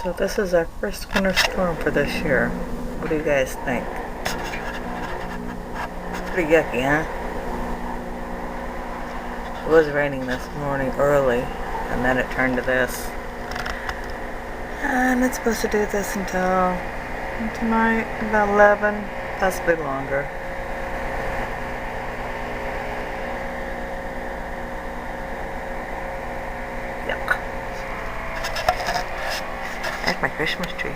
So this is our first winter storm for this year. What do you guys think? Pretty yucky, huh? It was raining this morning early, and then it turned to this. And it's supposed to do this until tonight, about 11, possibly longer. Yuck. There's my Christmas tree.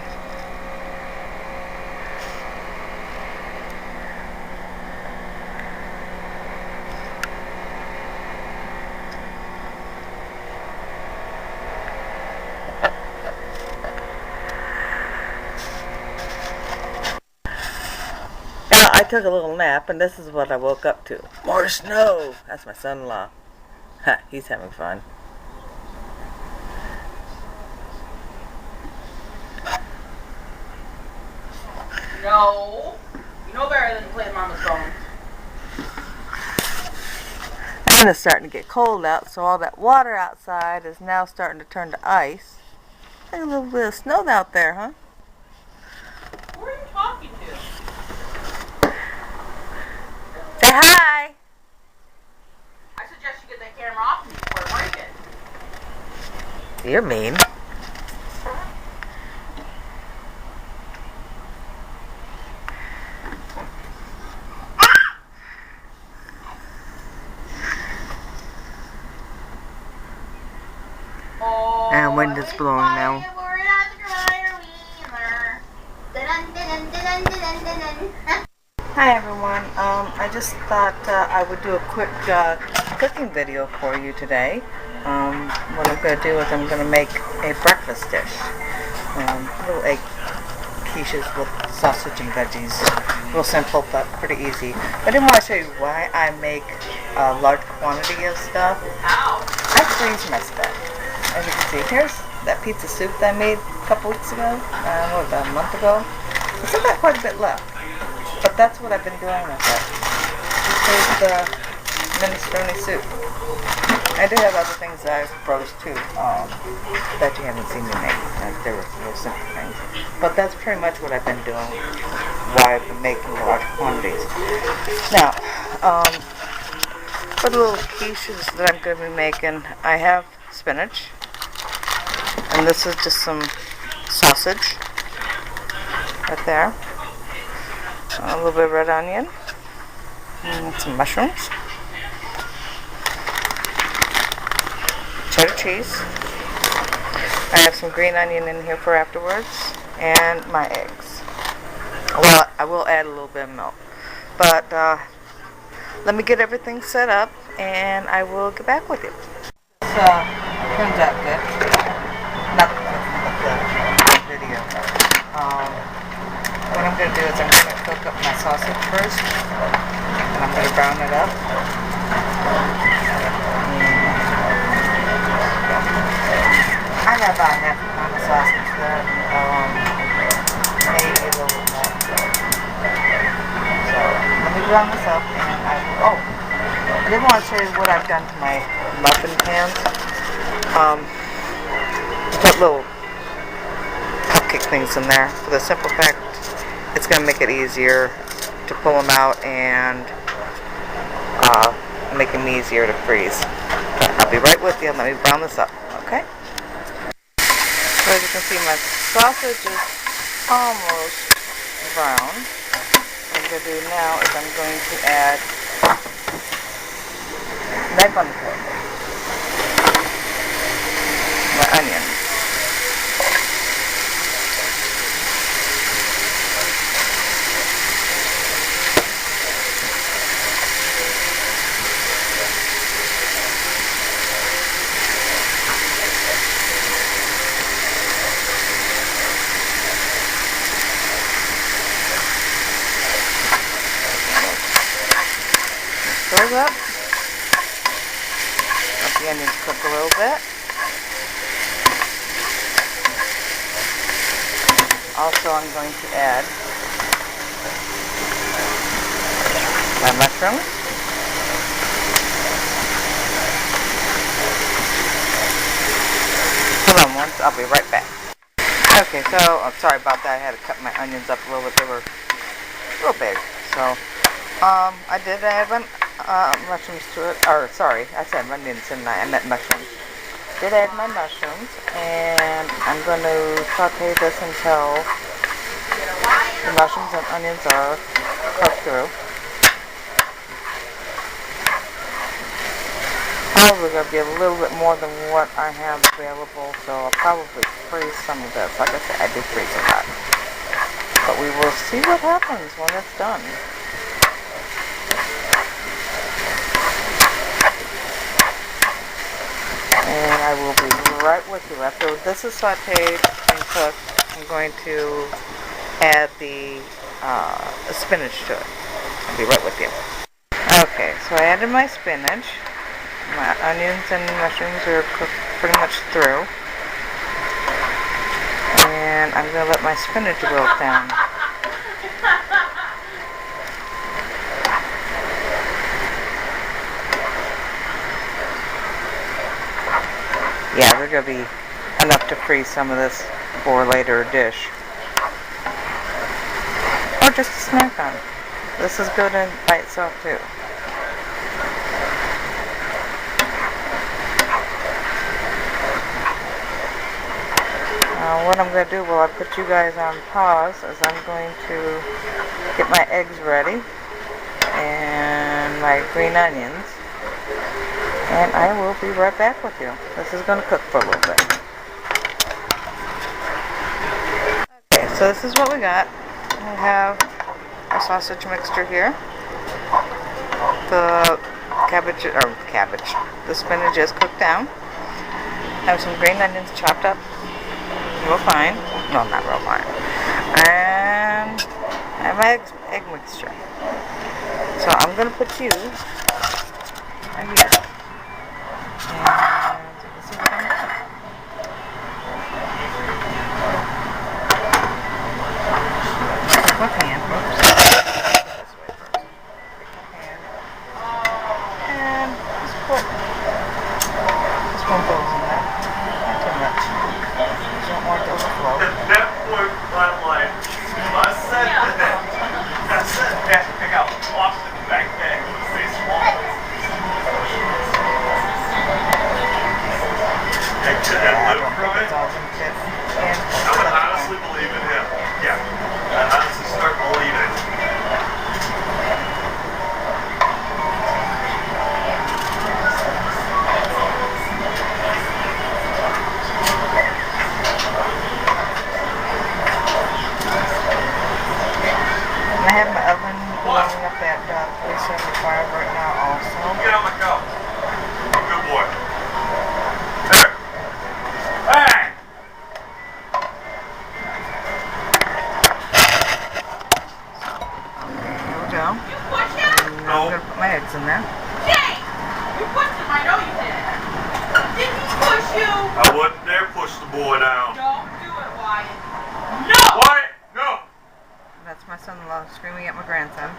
I took a little nap, and this is what I woke up to. More snow! That's my son-in-law. Ha, he's having fun. No. You know better than to play with Mama's phone. And it's starting to get cold out, so all that water outside is now starting to turn to ice. There's a little bit of snow out there, huh? Who are you talking to? Say hi! I suggest you get that camera off me before I break it. You're mean. And wind is blowing now. Hi everyone. I just thought I would do a quick cooking video for you today. What I'm going to do is I'm going to make a breakfast dish. Little egg quiches with sausage and veggies. Real simple but pretty easy. I didn't want to show you why I make a large quantity of stuff. Ow. I freeze my stuff. As you can see, here's that pizza soup that I made a couple weeks ago, about a month ago. I still got quite a bit left, but that's what I've been doing with it. This is the minestrone soup. I do have other things that I froze too, that you haven't seen me make. They were real simple things. But that's pretty much what I've been doing, why I've been making large quantities. Now, for the little quiches that I'm going to be making, I have spinach. And this is just some sausage right there. A little bit of red onion. And some mushrooms. Cheddar cheese. I have some green onion in here for afterwards. And my eggs. Well, I will add a little bit of milk. But let me get everything set up and I will get back with you. So, turns out good. Not the video. What I'm going to do is I'm going to cook up my sausage first, and I'm going to brown it up. I have about half a pound of sausage there, maybe a little bit more. So let me brown this up, and I did want to show you what I've done to my muffin pans. Put little cupcake things in there for the simple fact it's going to make it easier to pull them out and make them easier to freeze. But I'll be right with you and let me brown this up, okay? So as you can see, my sausage is almost brown. What I'm going to do now is I'm going to add knife on the fork, my onion. Stir up. Let the onions cook a little bit. Also, I'm going to add my mushrooms. Hold on once, I'll be right back. Okay, so I'm sorry about that. I had to cut my onions up a little bit. They were real big. So I did add my mushrooms to it. Or sorry, I said onions and I meant mushrooms. Did add my mushrooms, and I'm going to saute this until the mushrooms and onions are cooked through. Probably going to be a little bit more than what I have available, so I'll probably freeze some of this. Like I said, I do freeze a lot. But we will see what happens when it's done. And I will be right with you. After this is sauteed and cooked, I'm going to add the spinach to it. I'll be right with you. Okay, so I added my spinach. My onions and mushrooms are cooked pretty much through. And I'm going to let my spinach wilt down. Yeah, there's going to be enough to freeze some of this for a later dish. Or just a snack on. This is good by itself too. What I'm going to do, I put you guys on pause, is I'm going to get my eggs ready and my green onions. And I will be right back with you. This is going to cook for a little bit. Okay, so this is what we got. I have a sausage mixture here. The the spinach is cooked down. I have some green onions chopped up real fine. No, not real fine. And I have my egg mixture. So I'm going to put you right here. I have my oven warming up at 375 right now also. Get on the go. Good boy. There. Hey! Here we go. You push him? No. I'm going to put my eggs in there. Jay! You pushed him, I know you did. Did he push you? I wouldn't dare push the boy down. Don't do it, Wyatt. No! Wyatt, no! That's my son-in-law screaming at my grandson.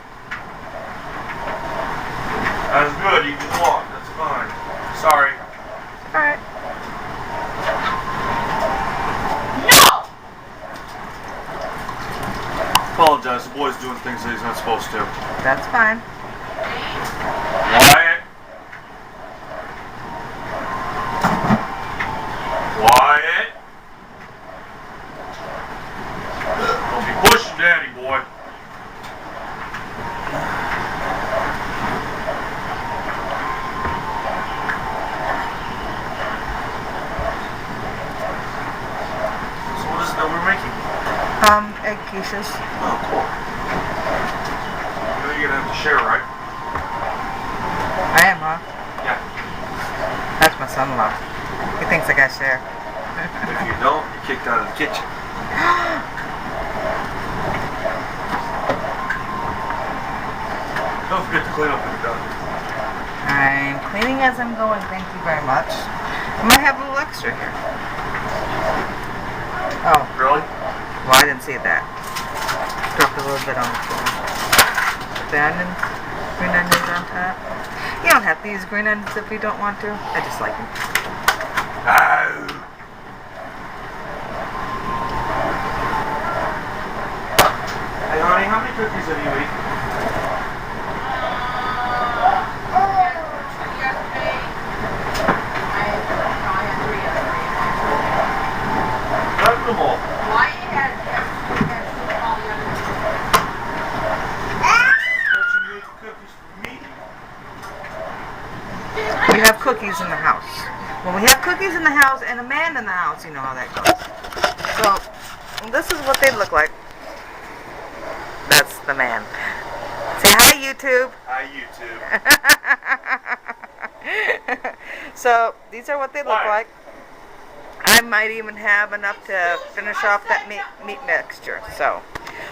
That's good, you can walk, that's fine. Sorry. Alright. No! Apologize, the boy's doing things that he's not supposed to. That's fine. Wyatt. Wyatt. Don't be pushing daddy, boy. So what is it that we're making? Egg quiches. Oh, cool. You know you're gonna have to share, right? I am, huh? Yeah. That's my son-in-law. He thinks I got share. If you don't, you're kicked out of the kitchen. Don't forget to clean up when you're done. I'm cleaning as I'm going, thank you very much. I might have a little extra here. Oh, Really? well, I didn't see that. Dropped a little bit on the floor. Put the onions, green onions on top. You don't have to use green onions if you don't want to. I just like them. No. many cookies have you eaten? Yesterday, I had 3 yesterday. Not them all. Why you had 2 all the other Don't you make cookies for me? We have cookies in the house. When we have cookies in the house and a man in the house, you know how that goes. So, this is what they look like. That's the man. Say hi, YouTube. Hi, YouTube. So, these are what they look like. I might even have enough to finish off that meat mixture. So,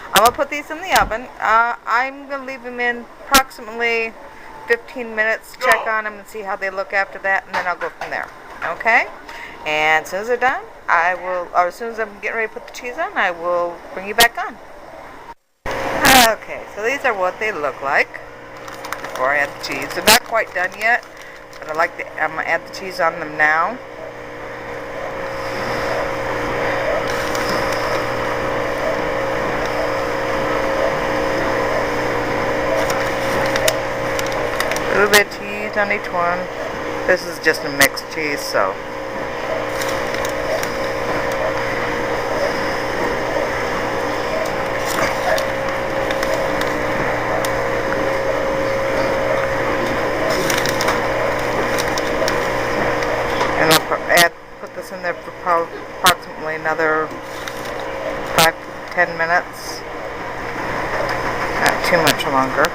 I'm going to put these in the oven. I'm going to leave them in approximately 15 minutes. Check on them and see how they look after that, and then I'll go from there. Okay? And as soon as they're done, or as soon as I'm getting ready to put the cheese on, I will bring you back on. Okay, so these are what they look like before I add the cheese. They're not quite done yet, but I'm going to add the cheese on them now. A little bit of cheese on each one. This is just a mixed cheese, so. And I'll put this in there for approximately another 5 to 10 minutes. Not too much longer.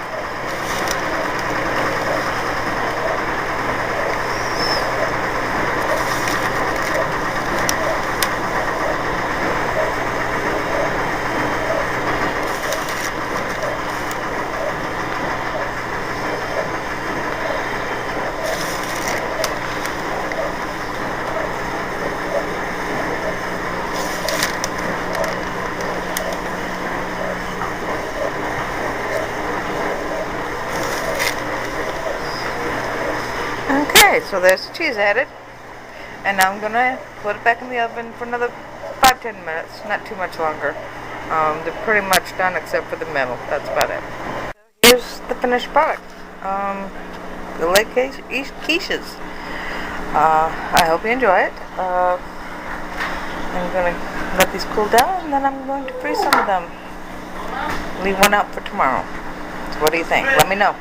Okay, so there's the cheese added, and now I'm going to put it back in the oven for another 5-10 minutes, not too much longer. They're pretty much done except for the middle. That's about it. So here's the finished product. The leg quiches. I hope you enjoy it. I'm going to let these cool down, and then I'm going to freeze some of them. Leave one out for tomorrow. So what do you think? Let me know.